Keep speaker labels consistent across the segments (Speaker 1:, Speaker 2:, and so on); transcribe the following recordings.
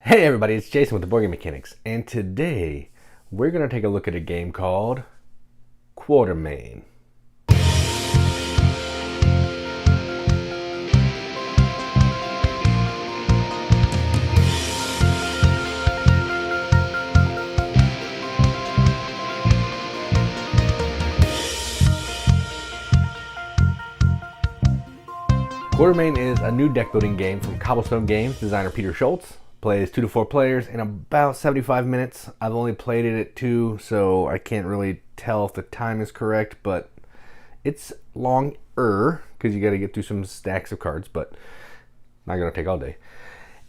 Speaker 1: Hey everybody, it's Jason with the Boardgame Mechanics, and today we're going to take a look at a game called Quatermain. Quatermain is a new deck building game from Cobblestone Games designer Peter Schultz. Plays 2 to 4 players in about 75 minutes. I've only played it at 2, so I can't really tell if the time is correct, but it's longer because you got to get through some stacks of cards, but not going to take all day.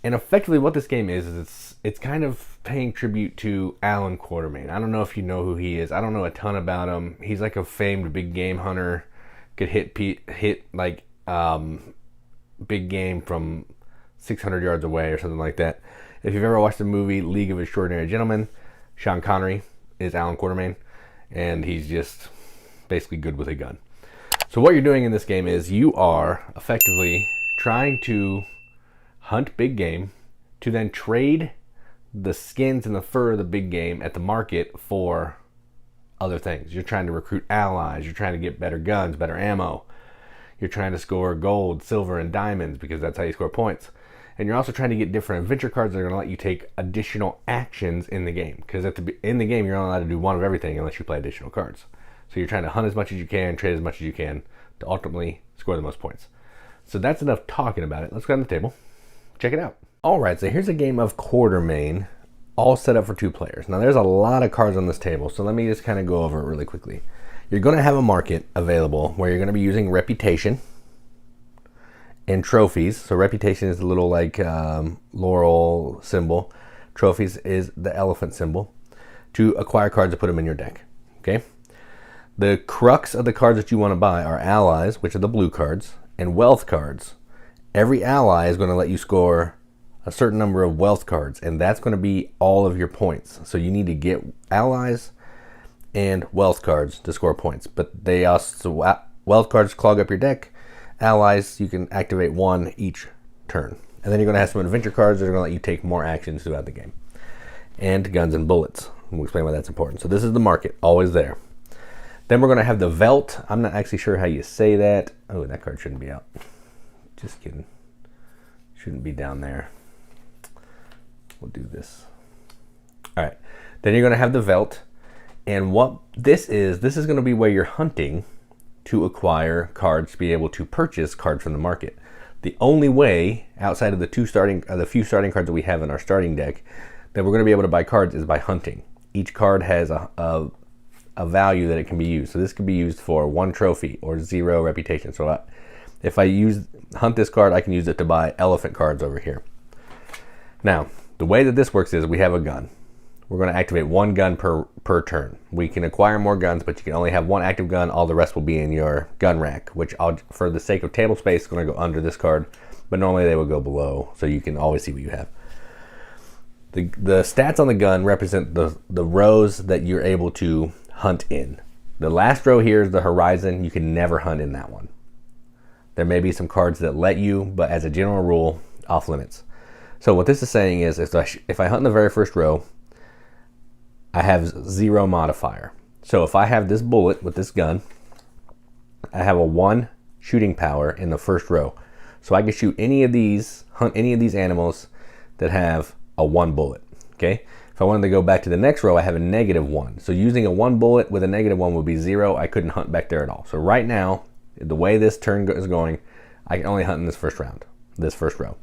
Speaker 1: And effectively what this game is it's kind of paying tribute to Alan Quatermain. I don't know if you know who he is. I don't know a ton about him. He's like a famed big game hunter. Could hit big game from 600 yards away or something like that. If you've ever watched the movie League of Extraordinary Gentlemen, Sean Connery is Alan Quatermain, and he's just basically good with a gun. So what you're doing in this game is you are effectively trying to hunt big game to then trade the skins and the fur of the big game at the market for other things. You're trying to recruit allies, you're trying to get better guns, better ammo. You're trying to score gold, silver, and diamonds because that's how you score points. And you're also trying to get different adventure cards that are going to let you take additional actions in the game. Because in the game, you're only allowed to do one of everything unless you play additional cards. So you're trying to hunt as much as you can, trade as much as you can to ultimately score the most points. So that's enough talking about it. Let's go on the table. Check it out. All right, so here's a game of Quatermain, all set up for 2 players. Now there's a lot of cards on this table, so let me just kind of go over it really quickly. You're going to have a market available where you're going to be using reputation and trophies. So reputation is the little like laurel symbol. Trophies is the elephant symbol to acquire cards to put them in your deck. Okay. The crux of the cards that you want to buy are allies, which are the blue cards, and wealth cards. Every ally is going to let you score a certain number of wealth cards, and that's going to be all of your points. So you need to get allies and wealth cards to score points. But they also, wealth cards clog up your deck. Allies, you can activate 1 each turn. And then you're going to have some adventure cards that are going to let you take more actions throughout the game. And guns and bullets. We'll explain why that's important. So this is the market, always there. Then we're going to have the veldt. I'm not actually sure how you say that. Oh, that card shouldn't be out. Just kidding. Shouldn't be down there. We'll do this. All right. Then you're going to have the veldt. And what this is going to be where you're hunting to acquire cards to be able to purchase cards from the market. The only way outside of the few starting cards that we have in our starting deck that we're going to be able to buy cards is by hunting. Each card has a value that it can be used. So this can be used for 1 trophy or 0 reputation. So if I hunt this card, I can use it to buy elephant cards over here. Now, the way that this works is we have a gun. We're going to activate 1 gun per turn. We can acquire more guns, but you can only have 1 active gun. All the rest will be in your gun rack, which for the sake of table space, is going to go under this card, but normally they will go below, so you can always see what you have. The stats on the gun represent the rows that you're able to hunt in. The last row here is the horizon. You can never hunt in that one. There may be some cards that let you, but as a general rule, off limits. So what this is saying is if I hunt in the very first row, I have 0 modifier. So if I have this bullet with this gun, I have a 1 shooting power in the first row. So I can shoot any of these, hunt any of these animals that have a 1 bullet. Okay. If I wanted to go back to the next row, I have a -1. So using a 1 bullet with a -1 would be 0. I couldn't hunt back there at all. So right now, the way this turn is going, I can only hunt in this first row.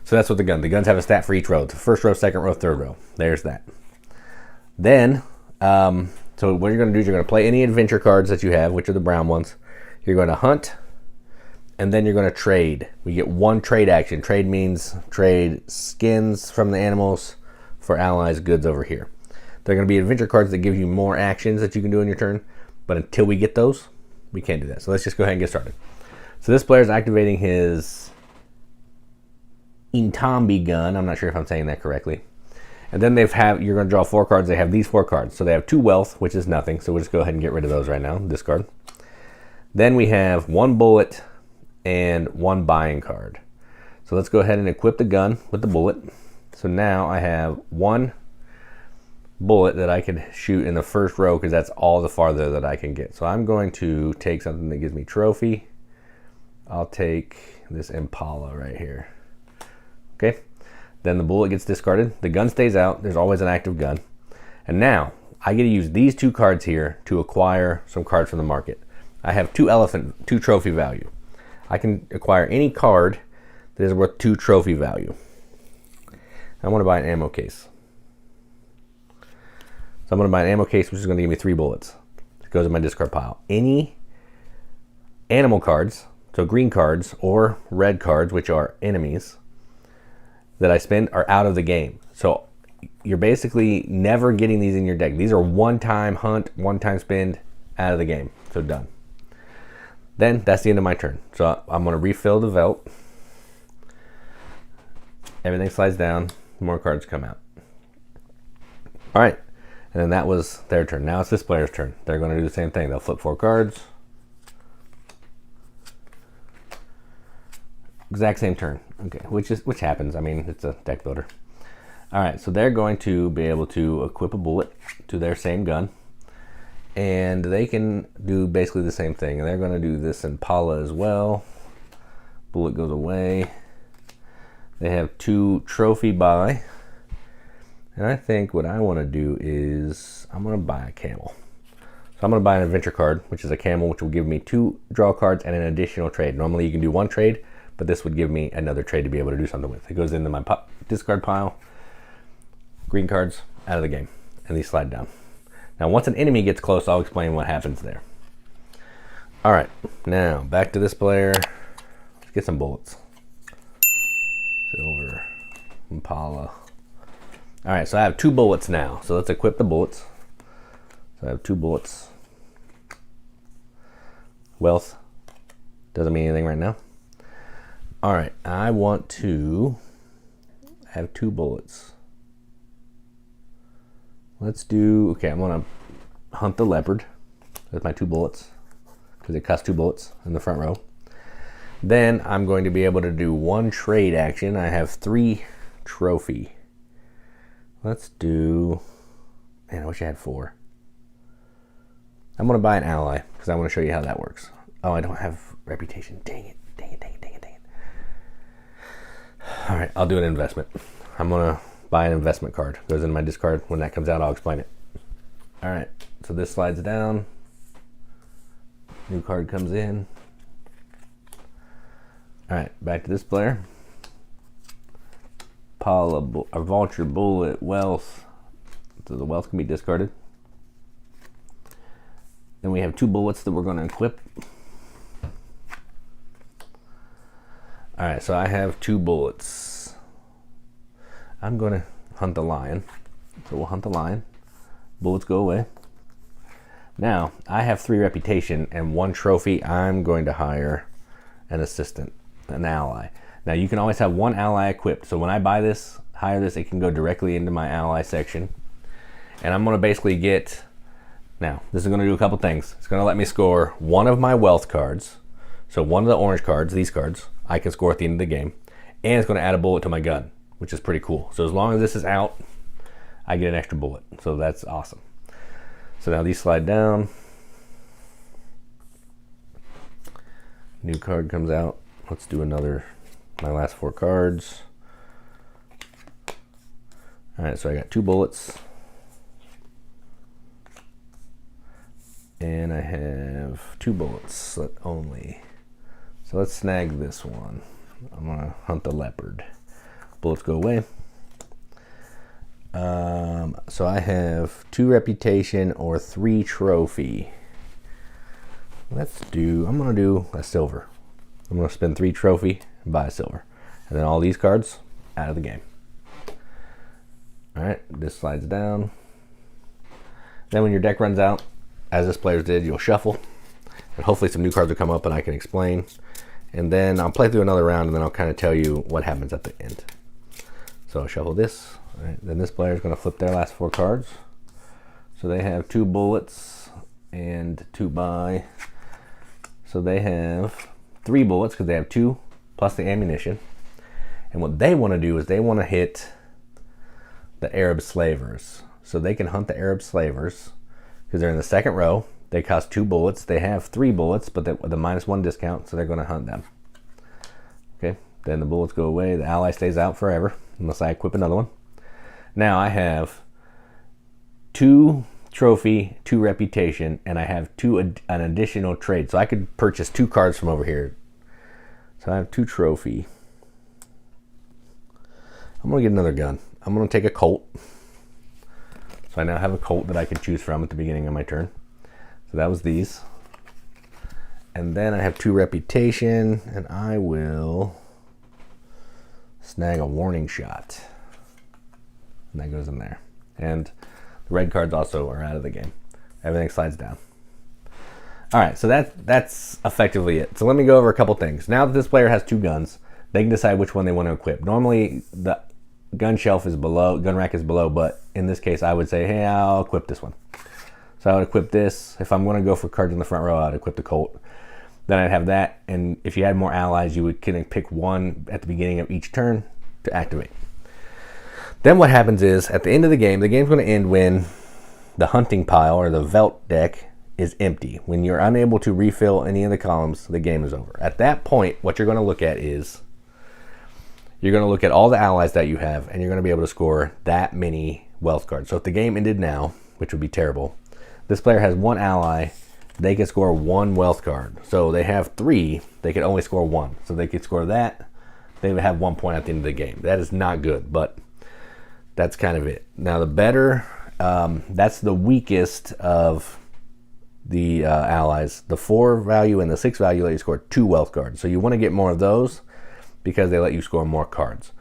Speaker 1: So that's what the guns have a stat for each row. The first row, second row, third row. There's that. Then, so what you're going to do is you're going to play any adventure cards that you have, which are the brown ones. You're going to hunt, and then you're going to trade. We get 1 trade action. Trade means trade skins from the animals for allies goods over here. They're going to be adventure cards that give you more actions that you can do in your turn, but until we get those, we can't do that. So let's just go ahead and get started. So this player is activating his Intambi gun. I'm not sure if I'm saying that correctly. And then you're going to draw 4 cards. They have these 4 cards. So they have 2 wealth, which is nothing. So we'll just go ahead and get rid of those right now. Discard. Then we have 1 bullet and 1 buying card. So let's go ahead and equip the gun with the bullet. So now I have one bullet that I can shoot in the first row because that's all the farther that I can get. So I'm going to take something that gives me trophy. I'll take this Impala right here. Okay, then the bullet gets discarded. The gun stays out. There's always an active gun. And now I get to use these two cards here to acquire some cards from the market. I have two trophy value. I can acquire any card that is worth 2 trophy value. I want to buy an ammo case. So I'm going to buy an ammo case, which is going to give me 3 bullets. It goes in my discard pile. Any animal cards, so green cards or red cards, which are enemies, that I spend are out of the game. So you're basically never getting these in your deck. These are one-time hunt, one-time spend, out of the game. So done. Then that's the end of my turn. So I'm going to refill the veldt. Everything slides down. More cards come out. All right. And then that was their turn. Now it's this player's turn. They're going to do the same thing. They'll flip 4 cards. Exact same turn. Okay, which happens. I mean, it's a deck builder. All right, so they're going to be able to equip a bullet to their same gun. And they can do basically the same thing. And they're going to do this Impala as well. Bullet goes away. They have 2 trophy buy. And I think what I want to do is I'm going to buy a camel. So I'm going to buy an adventure card, which is a camel, which will give me 2 draw cards and an additional trade. Normally you can do 1 trade, but this would give me another trade to be able to do something with. It goes into my discard pile. Green cards out of the game, and these slide down. Now once an enemy gets close, I'll explain what happens there. All right, now back to this player. Let's get some bullets. Silver, Impala. All right, so I have 2 bullets now. So let's equip the bullets. So I have 2 bullets. Wealth doesn't mean anything right now. All right, I want to have 2 bullets. Let's do, okay, I'm gonna hunt the leopard with my 2 bullets because it costs 2 bullets in the front row. Then I'm going to be able to do 1 trade action. I have 3 trophy. Let's do, man, I wish I had 4. I'm going to buy an ally because I want to show you how that works. Oh, I don't have reputation. Dang it, dang it, dang it, dang it, dang it. All right, I'll do an investment. I'm going to buy an investment card. Goes in my discard. When that comes out, I'll explain it. All right, so this slides down. New card comes in. All right, back to this player. Pile a vulture, bullet, wealth. So the wealth can be discarded. Then we have 2 bullets that we're going to equip. All right, so I have 2 bullets. I'm going to hunt the lion. So we'll hunt the lion. Bullets go away. Now, I have 3 reputation and 1 trophy. I'm going to hire an assistant, an ally. Now, you can always have 1 ally equipped. So when I buy this, hire this, it can go directly into my ally section. And I'm going to basically get, now, this is going to do a couple things. It's going to let me score 1 of my wealth cards. So 1 of the orange cards, these cards, I can score at the end of the game. And it's going to add a bullet to my gun, which is pretty cool. So as long as this is out, I get an extra bullet. So that's awesome. So now these slide down. New card comes out. Let's do another, my last 4 cards. All right, so I got 2 bullets. And I have 2 bullets only. So let's snag this one. I'm gonna hunt the leopard. Bullets go away. So I have 2 reputation or 3 trophy. I'm gonna do a silver. I'm gonna spend 3 trophy and buy a silver. And then all these cards out of the game. All right, this slides down. Then when your deck runs out, as this player's did, you'll shuffle. And hopefully some new cards will come up and I can explain. And then I'll play through another round and then I'll kind of tell you what happens at the end. So I'll shuffle this. All right, then this player is going to flip their last 4 cards. So they have 2 bullets and 2 buy. So they have 3 bullets because they have 2 plus the ammunition. And what they want to do is they want to hit the Arab slavers. So they can hunt the Arab slavers because they're in the second row. They cost 2 bullets. They have 3 bullets, but with a -1 discount, so they're going to hunt them. Okay, then the bullets go away. The ally stays out forever unless I equip another one. Now I have 2 trophy, 2 reputation, and I have an additional trade. So I could purchase 2 cards from over here. So I have 2 trophy. I'm going to get another gun. I'm going to take a Colt. So I now have a Colt that I could choose from at the beginning of my turn. So that was these. And then I have 2 reputation, and I will snag a warning shot. And that goes in there. And the red cards also are out of the game. Everything slides down. All right, so that's effectively it. So let me go over a couple things. Now that this player has 2 guns, they can decide which one they want to equip. Normally, the gun shelf is below, gun rack is below, but in this case, I would say, hey, I'll equip this one. So I would equip this. If I'm going to go for cards in the front row, I'd equip the Colt. Then I'd have that, and if you had more allies, you would kind of pick one at the beginning of each turn to activate. Then what happens is, at the end of the game's going to end when the hunting pile, or the veldt deck, is empty. When you're unable to refill any of the columns, the game is over. At that point, what you're going to look at is, you're going to look at all the allies that you have, and you're going to be able to score that many wealth cards. So if the game ended now, which would be terrible, this player has 1 ally, they can score 1 wealth card. So they have 3, they can only score 1. So they could score that, they would have 1 point at the end of the game. That is not good, but that's kind of it. Now the better, that's the weakest of the allies. The 4 value and the 6 value let you score 2 wealth cards. So you want to get more of those because they let you score more cards.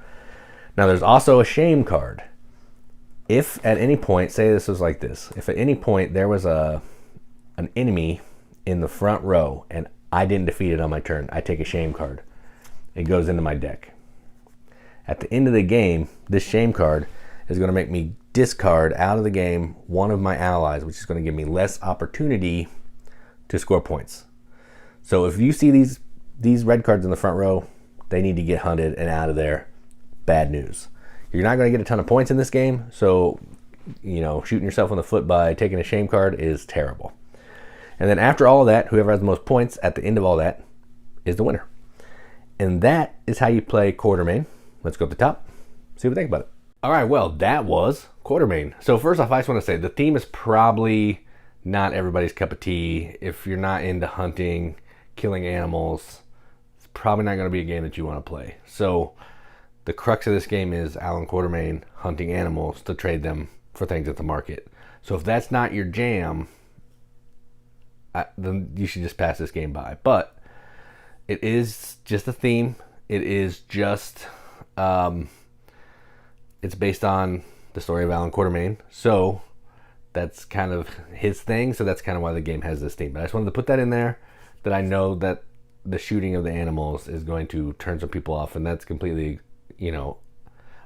Speaker 1: Now there's also a shame card. If at any point, say this was like this, if at any point there was an enemy in the front row and I didn't defeat it on my turn, I take a shame card. It goes into my deck. At the end of the game, this shame card is going to make me discard out of the game one of my allies, which is going to give me less opportunity to score points. So if you see these red cards in the front row, they need to get hunted and out of there. Bad news. You're not going to get a ton of points in this game, so shooting yourself in the foot by taking a shame card is terrible. And then after all of that, whoever has the most points at the end of all that is the winner. And that is how you play Quatermain. Let's go up the top, see what we think about it. All right, well, that was Quatermain. So first off, I just want to say the theme is probably not everybody's cup of tea. If you're not into hunting, killing animals, it's probably not going to be a game that you want to play. So the crux of this game is Alan Quatermain hunting animals to trade them for things at the market. So if that's not your jam, then you should just pass this game by. But it is just a theme. It is just, it's based on the story of Alan Quatermain. So that's kind of his thing. So that's kind of why the game has this theme. But I just wanted to put that in there, that I know that the shooting of the animals is going to turn some people off, and that's completely,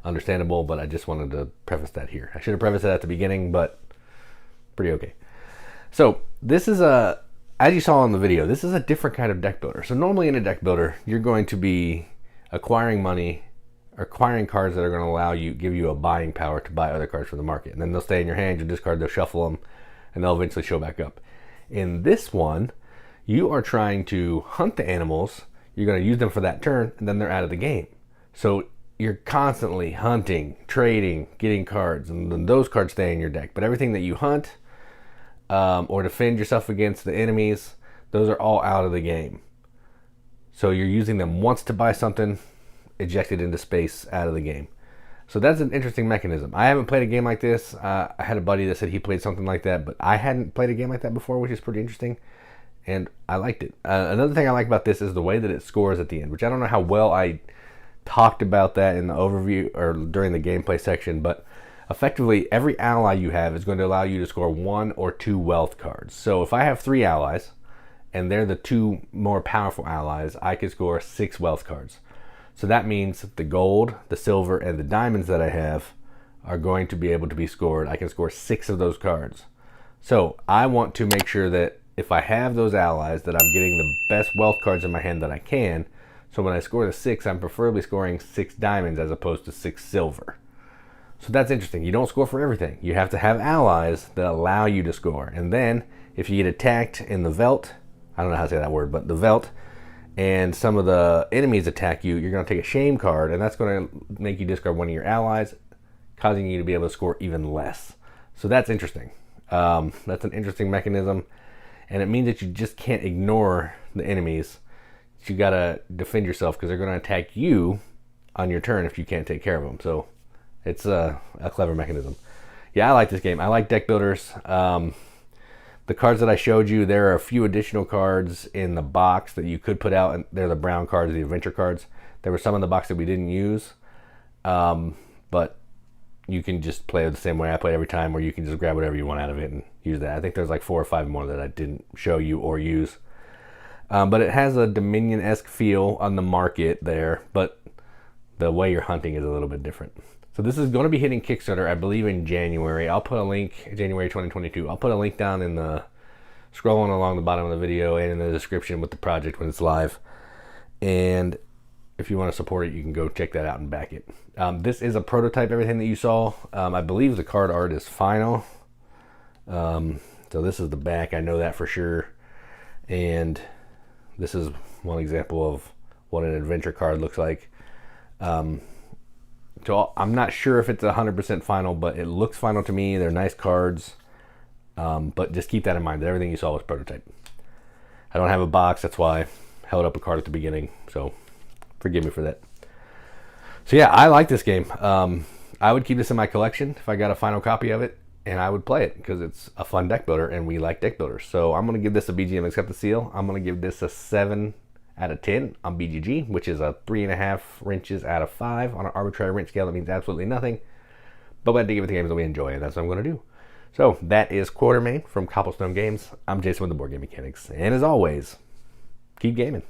Speaker 1: understandable, but I just wanted to preface that here. I should have prefaced it at the beginning, but pretty okay. So this is as you saw in the video, this is a different kind of deck builder. So normally in a deck builder, you're going to be acquiring money, acquiring cards that are going to give you a buying power to buy other cards from the market. And then they'll stay in your hand, you'll discard, they'll shuffle them, and they'll eventually show back up. In this one, you are trying to hunt the animals, you're going to use them for that turn, and then they're out of the game. So you're constantly hunting, trading, getting cards, and then those cards stay in your deck. But everything that you hunt or defend yourself against the enemies, those are all out of the game. So you're using them once to buy something, ejected into space, out of the game. So that's an interesting mechanism. I haven't played a game like this. I had a buddy that said he played something like that, but I hadn't played a game like that before, which is pretty interesting, and I liked it. Another thing I like about this is the way that it scores at the end, which I don't know how well I talked about that in the overview or during the gameplay section, but effectively every ally you have is going to allow you to score 1 or 2 wealth cards. So if I have 3 allies and they're the 2 more powerful allies, I can score 6 wealth cards. So that means the gold, the silver, and the diamonds that I have are going to be able to be scored. I can score 6 of those cards. So I want to make sure that if I have those allies, that I'm getting the best wealth cards in my hand that I can. So when I score the 6, I'm preferably scoring 6 diamonds as opposed to 6 silver. So that's interesting. You don't score for everything. You have to have allies that allow you to score. And then if you get attacked in the veldt, I don't know how to say that word, but the veldt, and some of the enemies attack you, you're going to take a shame card, and that's going to make you discard one of your allies, causing you to be able to score even less. So that's interesting. That's an interesting mechanism, and it means that you just can't ignore the enemies. You got to defend yourself because they're going to attack you on your turn if you can't take care of them. So it's a clever mechanism. Yeah, I like this game. I like deck builders. The cards that I showed you, there are a few additional cards in the box that you could put out, and they're the brown cards, the adventure cards. There were some in the box that we didn't use, but you can just play it the same way I play every time, where you can just grab whatever you want out of it and use that. I think there's like 4 or 5 more that I didn't show you or use. But it has a Dominion-esque feel on the market there, but the way you're hunting is a little bit different. So this is going to be hitting Kickstarter, I believe, in January. I'll put a link, January 2022. I'll put a link down in the, scrolling along the bottom of the video and in the description with the project when it's live. And if you want to support it, you can go check that out and back it. This is a prototype, everything that you saw. I believe the card art is final. So this is the back, I know that for sure. And this is one example of what an adventure card looks like. So I'm not sure if it's 100% final, but it looks final to me. They're nice cards, but just keep that in mind that everything you saw was prototype. I don't have a box, that's why I held up a card at the beginning, so forgive me for that. So yeah, I like this game. I would keep this in my collection if I got a final copy of it, and I would play it because it's a fun deck builder, and we like deck builders. So I'm going to give this a BGM Accept the Seal. I'm going to give this a 7 out of 10 on BGG, which is a 3.5 wrenches out of 5 on an arbitrary wrench scale. That means absolutely nothing, but we had to give it the games that we enjoy, and that's what I'm going to do. So that is Quatermain from Cobblestone Games. I'm Jason with the Board Game Mechanics, and as always, keep gaming.